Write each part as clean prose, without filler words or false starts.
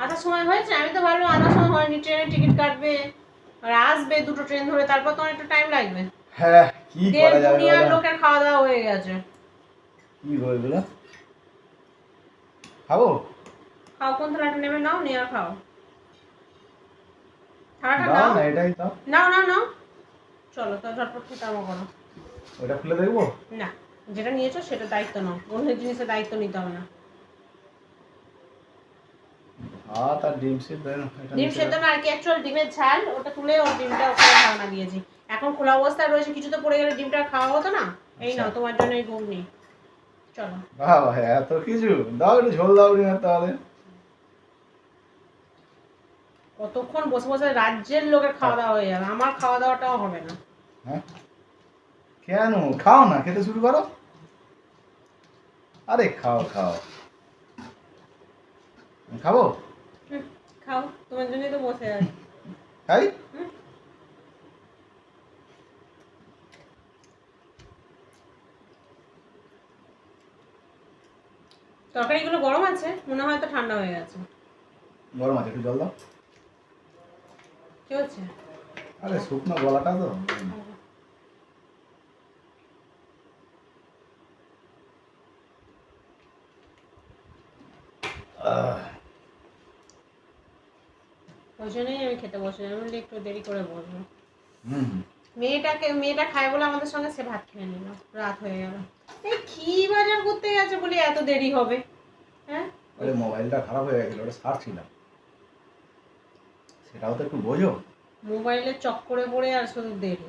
আসার সময় হয়েছে? আমি তো ভাবলাম আসার সময় হয়নি, ট্রেনের টিকিট কাটবে আর আসবে দুটো ট্রেন ধরে, তারপর তো অনেকটা টাইম লাগবে। হ্যাঁ কি করা যাবে দুনিয়ার লোকের খাওয়া দাওয়া হয়ে গেছে। কি হবে বলো? খাবো? খাও, কোন থালাটা নেবে? নাও, নিয়ে আর খাও। থালাটা দাও নাও না, এটাই দাও। নাও নাও নাও, চলো তো ঝটপট খেতে আরম্ভ করো। ওটা খুলে দেখবো? না, যেটা নিয়েছো সেটা দায়িত্ব নাও, অন্যের জিনিসের দায়িত্ব নিতে হবে না। ভাত আর ডিম সিদ্ধ। ডিম সেদ্ধ না, আর কি অ্যাকচুয়াল ডিমের ঝাল, ওটা তুলে ওর ডিমটা ওখানে ধারণা দিয়েছি। এখন খোলা অবস্থায় রয়েছে, কিছু তো পড়ে গেলে ডিমটা খাওয়া হতো না। এই নাও তোমার জন্য এই ঘুগনি, চলো। বাবা এত কিছু দাও, একটু ঝোল দাও না তাহলে। কতক্ষণ বসে বসে রাজ্যের লোকের খাওয়া দাওয়া হয়ে যাবে, আমার খাওয়া দাওয়াটাও হবে না। হ্যাঁ কেন? খাও না, খেতে শুরু করো। আরে খাও খাও। খাবো? খাও, তোমার জন্যই তো বসে আছি। খাই? তরকারিগুলো গরম আছে মনে হয়, তো ঠান্ডা হয়ে গেছে। গরম আছে, একটু জল দাও। কি হচ্ছে? আরে শুকনো গলাটা তো। ওই জন্যই আমি খেতে বসে, আমি বলি একটু দেরি করে বসবো। মেয়েটা খায় বলে আমাদের সঙ্গে সে ভাত খেয়ে নিল, রাত হয়ে গেল। এই কি বাজার করতে গেছে বলে এত দেরি হবে? হ্যাঁ, ওই মোবাইলটা খারাপ হয়ে গেছিল, ওটা সারছিলাম, সেটাও তো একটু বোঝো। মোবাইলের চক্করে পড়ে আর শুধু দেরি।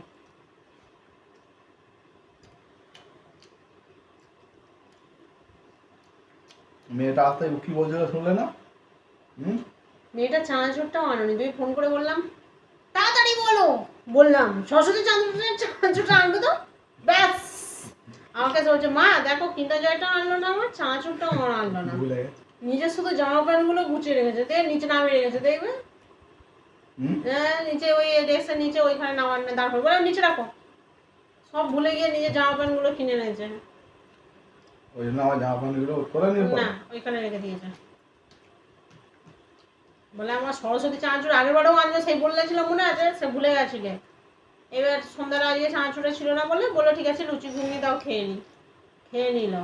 মেয়েটা আসতে কি বলছিল শুনলে না? মেয়েটা চানাচুরটাও আনোনি, তুমি ফোন করে বললাম তাড়াতাড়ি বলো, বললাম সরস্বতী চানাচুরটা আনবে তো, ব্যাস আমাকে বলছে মা দেখো কিন্ডার জয়টা আনলো না, আমার চানাচুরটাও আমার আনলো না। নিজে শুধু জামা প্যান্ট গুলো গুছিয়ে রেখেছে, নিচে নামিয়ে রেখেছে, দেখবে হ্যাঁ নিচে ওই ডেস্কের নিচে ওইখানে নামার দাঁড় করে বলে নিচে রাখো, সব ভুলে গিয়ে নিজে জামা প্যান্ট গুলো কিনে নিয়েছে। ওই জন্য আমার জামা প্যান্ট গুলো করে নিয়ে না, ওইখানে রেখে দিয়েছে। বলে আমার সরস্বতী চানাচুর আগের বারেও আনবে, সেই বলেছিল মনে আছে, সে ভুলে গেছিলে। এবার সন্ধ্যাবেলা আজকে চানাচুরটা ছিল না বললো ঠিক আছে লুচি ঘুগনি দাও খেয়ে নি, খেয়ে নিল।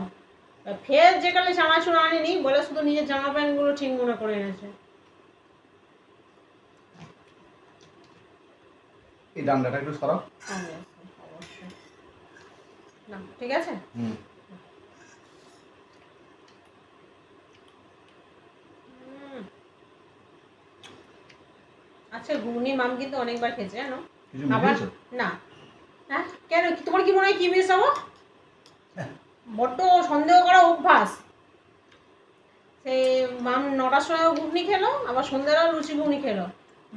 ফের যেখানে চানাচুর আনেনি বলে শুধু নিজের জামা প্যান্ট গুলো ঠিক মনে করে এনেছে। এই ডান্ডাটা একটু সরাও। অবশ্যই না, ঠিক আছে। আচ্ছা, ঘুগনি মাম কিন্তু অনেকবার খেয়েছে জানো। আবার না, হ্যাঁ কেন, তোমার কি মনে হয় কি মিস হবো? বড্ড সন্দেহ করা অভ্যাস। সেই মাম 9টার সময় ঘুগনি খেলো, আবার সন্ধ্যাবেলা লুচি ঘুগনি খেলো।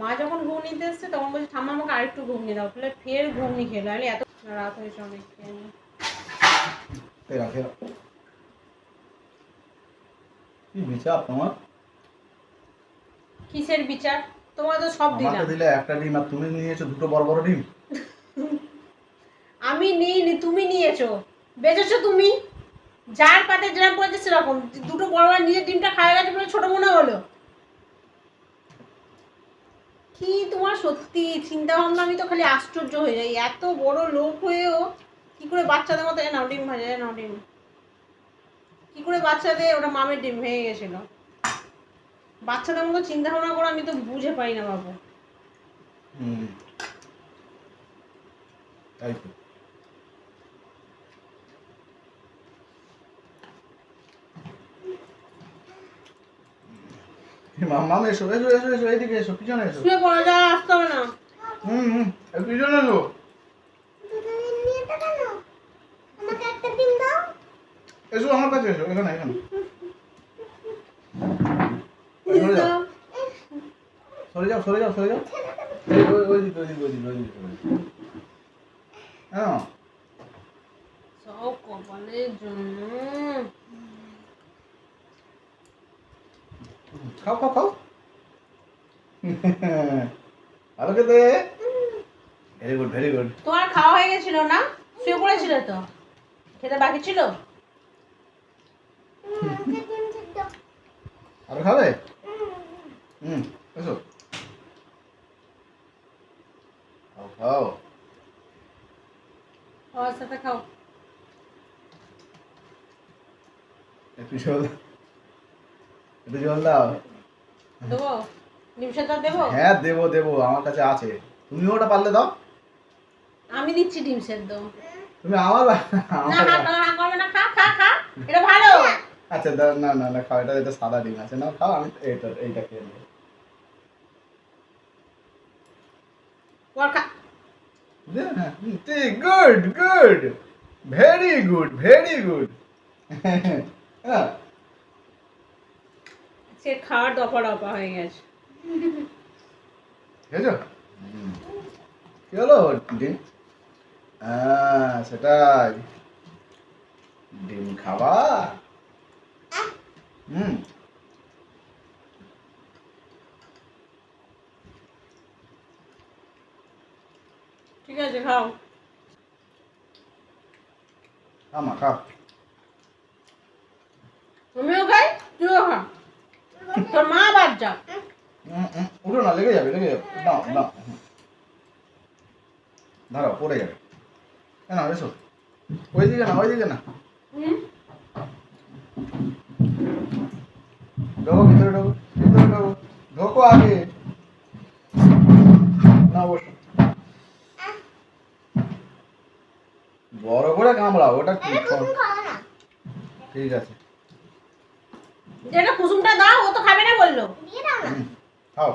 মা যখন ঘুগনি নিতে এসছে তখন বলছে ঠাম্মা আমাকে আরেকটু ঘুগনি দাও, ফলে ফের ঘুগনি খেলো। আমি এত রাত হয়েছে অনেক খেয়ে নি। কি বিচার তোমার? কিসের বিচার? তোমার তো সব দিলাম। আমাকে দিলে একটা ডিম আর তুমি নিয়েছো দুটো বড় বড় ডিম। আমি নিইনি, তুমি নিয়েছো, বেচেছো তুমি। যার পাতে যেরকম পড়েছে সেরকম, দুটো বড় বড় নিজের ডিমটা খাওয়া গেছে বলে ছোট মনে হলো। কি তোমার সত্যি চিন্তা ভাবনা, আমি তো খালি আশ্চর্য হয়ে যাই, এত বড় লোক হয়েও কি করে বাচ্চাদের মতো নাও ডিম ভাজা, নাও ডিম, কি করে বাচ্চাদের, ওটা মামের ডিম ভেঙে গেছিল, বাচ্চাদের মতো চিন্তা ভাবনা করে আমি তো বুঝে পাই না বাবু। তাই তো। মামা এসো এসো এসো এসো, এইদিকে এসো, পিছনে এসো। শুয়ে পড়া যা, আসতে হবে না। পিছনে এসো। এসো আমার কাছে এসো, এখানে এখানে। সরে যাও সরে যাও সরে যাও। ওই দিকে ওই দিকে ওই দিকে ওই দিকে। হ্যাঁ সব কপালের জন্য। খাও খাও খাও। ভালো খেতে। Very good very good. তোমার খাওয়া হয়ে গেছিল না? শুয়ে পড়েছিল তো, খেতে বাকি ছিল। আর খাবে? এসো। খাও খাও। ওর সাথে খাও। একটু জল দাও। দেবো? ডিম সেদ্ধ দেবো? হ্যাঁ দেবো দেবো, আমার কাছে আছে। তুমিও ওটা পারলে দাও। আমি দিচ্ছি ডিম সেদ্ধ। তুমি আমার না না করবে না, খা খা খা, এটা ভালো। আচ্ছা না না না খাও, এটা সাদা ডিম আছে না, খাও। আমি এইটা খেয়ে নেবো। ওর খা। Good good, very good very good. হ্যাঁ সে খাওয়ার দফা দফা হয়ে গেছে। খেয়েছো? কি হলো ডিম? সেটাই, ডিম খাবা? ঠিক আছে খাও। আমা খাও। তুমিও খাই, তুইও খা। তোর মা বাদ যা। উঠো না, লেগে যাবে লেগে যাবে। দাও দাও, ধরো পড়ে যাবে। না এসো, ওইদিকে না ওইদিকে না, ঢোকো ভিতরে, ঢোকো ভিতরে, ঢোকো ঢোকো আগে না, বসো। বড় করে কামড়াও, ওটা কি? ঠিক আছে, যেটা কুসুমটা দাও, ও তো খাবে না বললো। খাও।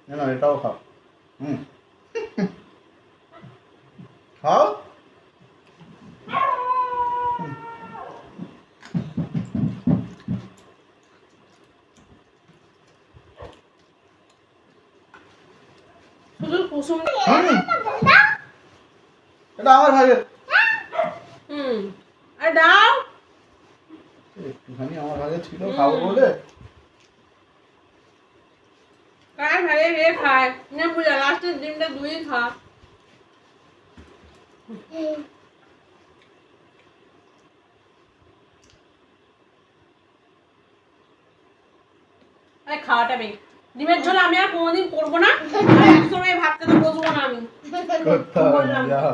না এটাও খাও। খাও। শুধু কুসুম। এটা আমার ভাগের। আর দাও। একটুখানি আমার ভাগে ছিল, খাবো বলে। কার ভাগে রে খায় না, বুঝা লাস্টের ডিমটা দুই খা। আরে খাওয়াটা বেশ। ডিমের ঝোল আমি আর কোনোদিন করবো না, আর এক সময় ভাত খেতে বসবো না আমি। করতে হবে না, যাও।